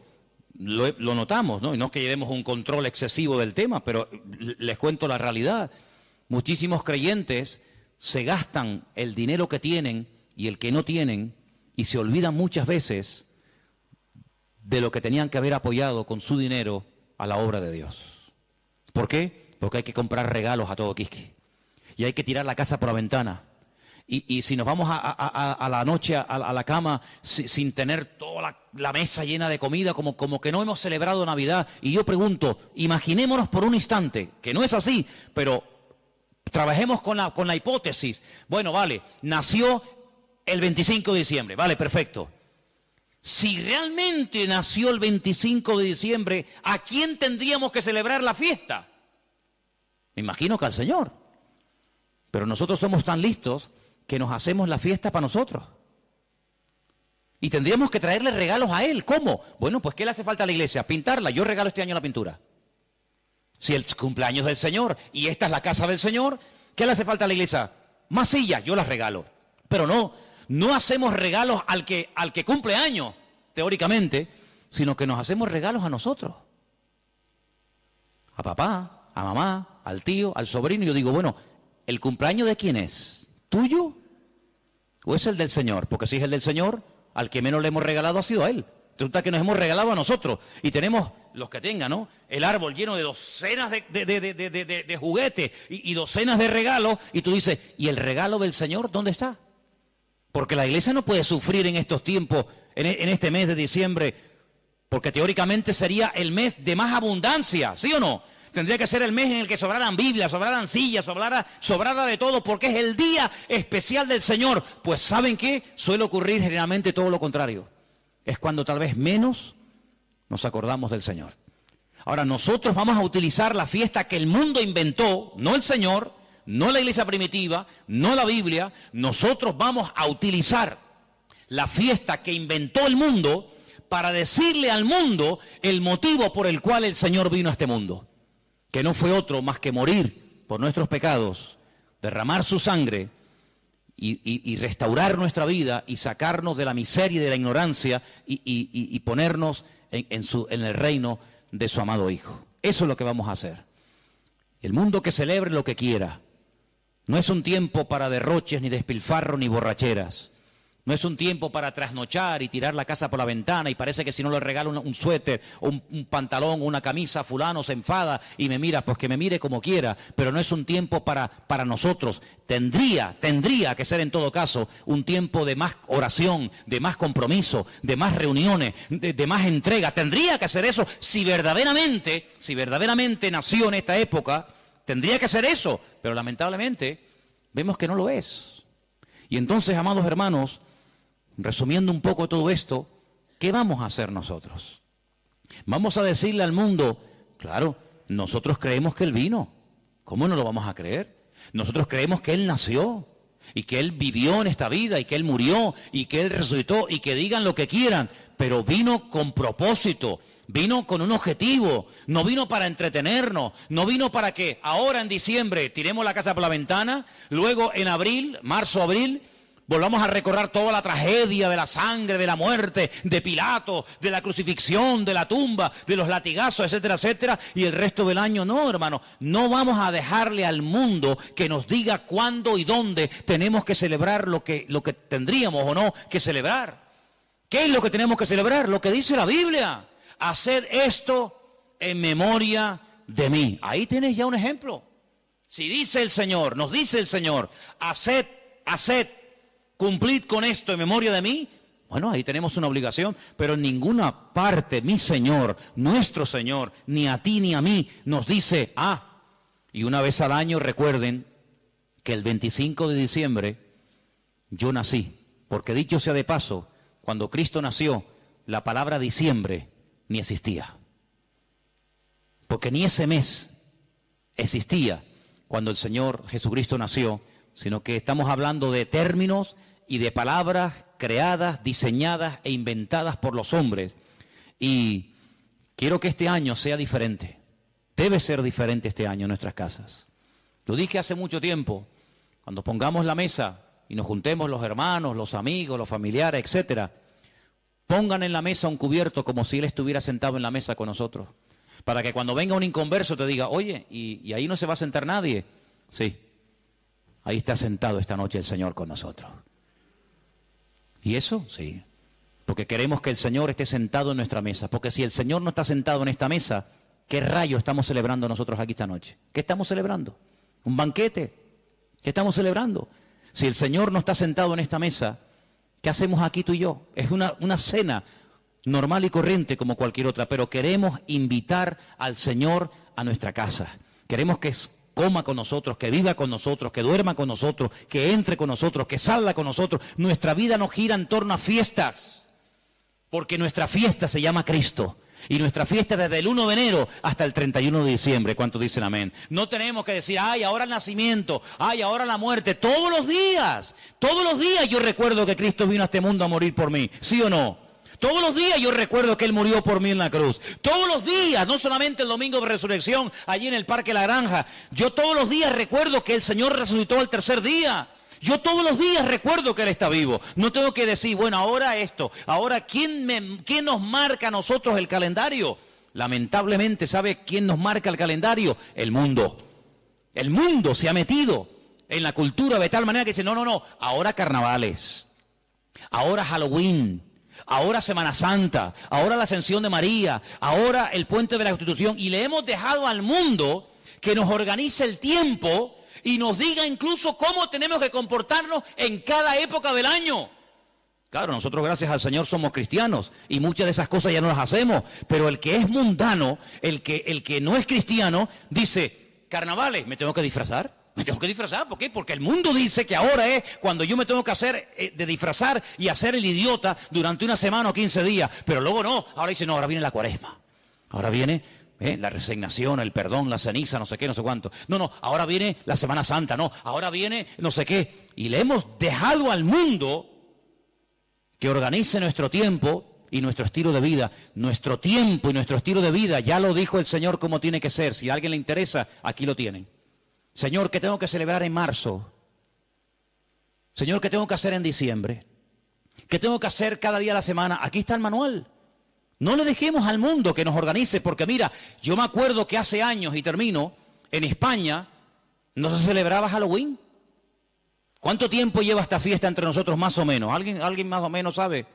Speaker 1: lo notamos, ¿no? Y no es que llevemos un control excesivo del tema, pero les cuento la realidad. Muchísimos creyentes se gastan el dinero que tienen y el que no tienen, y se olvidan muchas veces de lo que tenían que haber apoyado con su dinero a la obra de Dios. ¿Por qué? Porque hay que comprar regalos a todo quisque, y hay que tirar la casa por la ventana. Y si nos vamos a la noche a la cama sin tener toda la mesa llena de comida, como que no hemos celebrado Navidad. Y yo pregunto, imaginémonos por un instante, que no es así, pero trabajemos con la hipótesis. Bueno, vale, nació el 25 de diciembre, vale, perfecto. Si realmente nació el 25 de diciembre, ¿a quién tendríamos que celebrar la fiesta? Me imagino que al Señor. Pero nosotros somos tan listos que nos hacemos la fiesta para nosotros. Y tendríamos que traerle regalos a Él. ¿Cómo? Bueno, pues ¿qué le hace falta a la iglesia? Pintarla. Yo regalo este año la pintura. Si el cumpleaños del Señor y esta es la casa del Señor, ¿qué le hace falta a la iglesia? Más sillas, yo las regalo. Pero no hacemos regalos al que cumple años, teóricamente, sino que nos hacemos regalos a nosotros. A papá, a mamá, al tío, al sobrino. Y yo digo, bueno, ¿el cumpleaños de quién es? ¿Tuyo? ¿O es el del Señor? Porque si es el del Señor, al que menos le hemos regalado ha sido a Él. Resulta que nos hemos regalado a nosotros. Y tenemos, los que tengan, ¿no?, el árbol lleno de docenas de juguetes y docenas de regalos. Y tú dices, ¿y el regalo del Señor dónde está? Porque la iglesia no puede sufrir en estos tiempos, en este mes de diciembre, porque teóricamente sería el mes de más abundancia, ¿sí o no? Tendría que ser el mes en el que sobraran Biblias, sobraran sillas, sobrara de todo, porque es el día especial del Señor. Pues ¿saben qué? Suele ocurrir generalmente todo lo contrario. es cuando tal vez menos nos acordamos del Señor. Ahora, nosotros vamos a utilizar la fiesta que el mundo inventó, no el Señor, no la iglesia primitiva, no la Biblia. Nosotros vamos a utilizar la fiesta que inventó el mundo para decirle al mundo el motivo por el cual el Señor vino a este mundo, que no fue otro más que morir por nuestros pecados, derramar su sangre y restaurar nuestra vida y sacarnos de la miseria y de la ignorancia y ponernos en el reino de su amado Hijo. Eso es lo que vamos a hacer. El mundo que celebre lo que quiera. No es un tiempo para derroches, ni despilfarros, ni borracheras. No es un tiempo para trasnochar y tirar la casa por la ventana y parece que si no le regalo un suéter o un pantalón o una camisa, fulano se enfada y me mira, pues que me mire como quiera, pero no es un tiempo para nosotros. Tendría que ser en todo caso un tiempo de más oración, de más compromiso, de más reuniones, de más entrega. Tendría que ser eso si verdaderamente nació en esta época, tendría que ser eso, pero lamentablemente vemos que no lo es. Y entonces, amados hermanos, resumiendo un poco todo esto, ¿qué vamos a hacer nosotros? Vamos a decirle al mundo, claro, nosotros creemos que Él vino. ¿Cómo no lo vamos a creer? Nosotros creemos que Él nació y que Él vivió en esta vida y que Él murió y que Él resucitó y que digan lo que quieran, pero vino con propósito, vino con un objetivo, no vino para entretenernos, no vino para que ahora en diciembre tiremos la casa por la ventana, luego en abril, marzo, abril, volvamos a recordar toda la tragedia de la sangre, de la muerte, de Pilato, de la crucifixión, de la tumba, de los latigazos, etcétera, etcétera, y el resto del año. No, hermano, no vamos a dejarle al mundo que nos diga cuándo y dónde tenemos que celebrar lo que tendríamos o no que celebrar. ¿Qué es lo que tenemos que celebrar? Lo que dice la Biblia. Haced esto en memoria de mí. Ahí tienes ya un ejemplo. Si dice el Señor, nos dice el Señor, haced, cumplid con esto en memoria de mí, bueno, ahí tenemos una obligación, pero en ninguna parte mi Señor, nuestro Señor, ni a ti ni a mí, nos dice, y una vez al año recuerden que el 25 de diciembre yo nací, porque dicho sea de paso, cuando Cristo nació, la palabra diciembre ni existía, porque ni ese mes existía cuando el Señor Jesucristo nació, sino que estamos hablando de términos y de palabras creadas, diseñadas e inventadas por los hombres. Y quiero que este año sea diferente. Debe ser diferente este año en nuestras casas. Lo dije hace mucho tiempo, cuando pongamos la mesa y nos juntemos los hermanos, los amigos, los familiares, etcétera, pongan en la mesa un cubierto como si Él estuviera sentado en la mesa con nosotros. Para que cuando venga un inconverso te diga, oye, ¿y ahí no se va a sentar nadie? Sí, ahí está sentado esta noche el Señor con nosotros. ¿Y eso? Sí, porque queremos que el Señor esté sentado en nuestra mesa. Porque si el Señor no está sentado en esta mesa, ¿qué rayo estamos celebrando nosotros aquí esta noche? ¿Qué estamos celebrando? ¿Un banquete? ¿Qué estamos celebrando? Si el Señor no está sentado en esta mesa, ¿qué hacemos aquí tú y yo? Es una cena normal y corriente como cualquier otra, pero queremos invitar al Señor a nuestra casa. Queremos que coma con nosotros, que viva con nosotros, que duerma con nosotros, que entre con nosotros, que salga con nosotros. Nuestra vida no gira en torno a fiestas, porque nuestra fiesta se llama Cristo. Y nuestra fiesta desde el 1 de enero hasta el 31 de diciembre. ¿Cuántos dicen amén? No tenemos que decir, ahora el nacimiento, ahora la muerte. Todos los días yo recuerdo que Cristo vino a este mundo a morir por mí. ¿Sí o no? Todos los días yo recuerdo que Él murió por mí en la cruz. Todos los días, no solamente el domingo de resurrección, allí en el Parque La Granja. Yo todos los días recuerdo que el Señor resucitó al tercer día. Yo todos los días recuerdo que Él está vivo. No tengo que decir, bueno, ahora esto. Ahora, ¿quién nos marca a nosotros el calendario? Lamentablemente, ¿sabe quién nos marca el calendario? El mundo. El mundo se ha metido en la cultura de tal manera que dice, no, ahora carnavales, ahora Halloween, ahora Semana Santa, ahora la Ascensión de María, ahora el Puente de la Constitución. Y le hemos dejado al mundo que nos organice el tiempo y nos diga incluso cómo tenemos que comportarnos en cada época del año. Claro, nosotros gracias al Señor somos cristianos y muchas de esas cosas ya no las hacemos, pero el que es mundano, el que no es cristiano, dice, carnavales, ¿me tengo que disfrazar? Me tengo que disfrazar, ¿por qué? Porque el mundo dice que ahora es cuando yo me tengo que hacer, de disfrazar y hacer el idiota durante una semana o 15 días. Pero luego no, ahora dice, no, ahora viene la cuaresma. Ahora viene la resignación, el perdón, la ceniza, no sé qué, no sé cuánto. No, ahora viene la Semana Santa, no, ahora viene no sé qué. Y le hemos dejado al mundo que organice nuestro tiempo y nuestro estilo de vida. Nuestro tiempo y nuestro estilo de vida, ya lo dijo el Señor cómo tiene que ser. Si a alguien le interesa, aquí lo tienen. Señor, ¿qué tengo que celebrar en marzo? Señor, ¿qué tengo que hacer en diciembre? ¿Qué tengo que hacer cada día de la semana? Aquí está el manual. No le dejemos al mundo que nos organice, porque mira, yo me acuerdo que hace años, y termino, en España no se celebraba Halloween. ¿Cuánto tiempo lleva esta fiesta entre nosotros más o menos? ¿Alguien más o menos sabe?